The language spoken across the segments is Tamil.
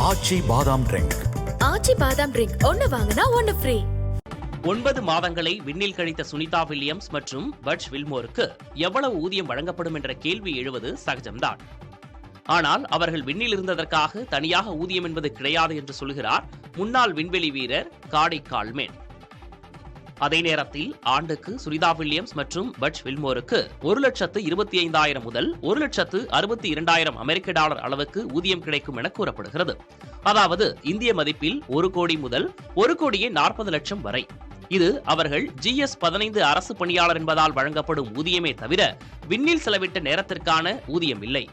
ஆச்சி பாதாம் ட்ரிங்க். ஆச்சி பாதாம் ட்ரிங்க் ஒன்னு வாங்கினா ஒன்னு ஃப்ரீ. 9 மாதங்களை விண்ணில் கழித்த சுனிதா வில்லியம்ஸ் மற்றும் பட்ச் வில்மோருக்கு எவ்வளவு ஊதியம் வழங்கப்படும் என்ற கேள்வி எழுவது சகஜம்தான். ஆனால் அவர்கள் விண்ணில் இருந்ததற்காக தனியாக ஊதியம் என்பது கிடையாது என்று சொல்கிறார் முன்னாள் விண்வெளி வீரர் காடி கால்மேன். அதே நேரத்தில் ஆண்டுக்கு சுனிதா வில்லியம்ஸ் மற்றும் பட்ச் வில்மோருக்கு 1,25,000 முதல் 1,62,000 அமெரிக்க டாலர் அளவுக்கு ஊதியம் கிடைக்கும் என கூறப்படுகிறது. அதாவது இந்திய மதிப்பில் 1 கோடி முதல் 1,40,00,000 வரை. இது அவர்கள் GS-15 அரசு பணியாளர் என்பதால் வழங்கப்படும் ஊதியமே தவிர விண்ணில் செலவிட்ட நேரத்திற்கான ஊதியம் இல்லை.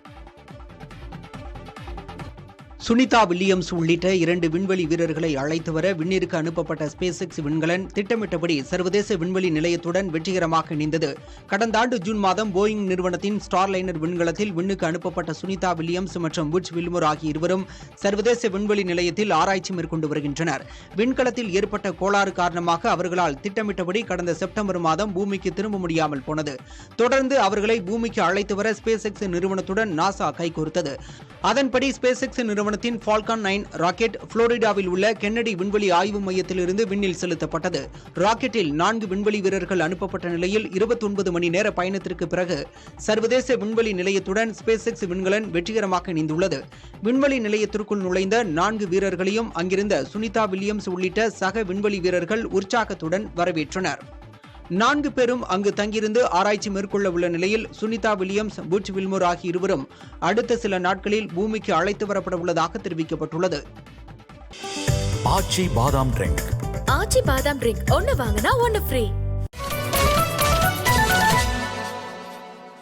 சுனிதா வில்லியம்ஸ் உள்ளிட்ட 2 விண்வெளி வீரர்களை அழைத்து வர விண்ணிற்கு அனுப்பப்பட்ட ஸ்பேஸ் எக்ஸ் விண்கலன் திட்டமிட்டபடி சர்வதேச விண்வெளி நிலையத்துடன் வெற்றிகரமாக இணைந்தது. கடந்த ஆண்டு ஜூன் மாதம் போயிங் நிறுவனத்தின் ஸ்டார்லைனர் விண்கலத்தில் விண்ணுக்கு அனுப்பப்பட்ட சுனிதா வில்லியம்ஸ் மற்றும் புட்ச் வில்மோர் ஆகிய இருவரும் சர்வதேச விண்வெளி நிலையத்தில் ஆராய்ச்சி மேற்கொண்டு வருகின்றனர். விண்கலத்தில் ஏற்பட்ட கோளாறு காரணமாக அவர்களால் திட்டமிட்டபடி கடந்த செப்டம்பர் மாதம் பூமிக்கு திரும்ப முடியாமல் போனது. தொடர்ந்து அவர்களை பூமிக்கு அழைத்து வர ஸ்பேஸ் எக்ஸ் நிறுவனத்துடன் நாசா கைகோர்த்தது. அதன்படி ஸ்பேஸ் எக்ஸ் நிறுவனத்தின் ஃபால்கான் 9 ராக்கெட் புளோரிடாவில் உள்ள கென்னடி விண்வெளி ஆய்வு மையத்திலிருந்து விண்ணில் செலுத்தப்பட்டது. ராக்கெட்டில் 4 விண்வெளி வீரர்கள் அனுப்பப்பட்ட நிலையில் 29 மணி நேர பயணத்திற்கு பிறகு சர்வதேச விண்வெளி நிலையத்துடன் ஸ்பேஸ் எக்ஸ் விண்கலன் வெற்றிகரமாக இணைந்துள்ளது. விண்வெளி நிலையத்திற்குள் நுழைந்த 4 வீரர்களையும் அங்கிருந்த சுனிதா வில்லியம்ஸ் உள்ளிட்ட சக விண்வெளி வீரர்கள் உற்சாகத்துடன் வரவேற்றனர். 4 பேரும் அங்கு தங்கியிருந்து ஆராய்ச்சி மேற்கொள்ள உள்ள நிலையில் சுனிதா வில்லியம்ஸ், புட்ச் வில்மோர் ஆகிய இருவரும் அடுத்த சில நாட்களில் பூமிக்கு அழைத்து வரப்பட உள்ளதாக தெரிவிக்கப்பட்டுள்ளது. ஆச்சி பாதாம் ட்ரிங்க். ஆச்சி பாதாம் ட்ரிங்க் ஒன்னு வாங்கினா ஒன்னு ஃப்ரீ.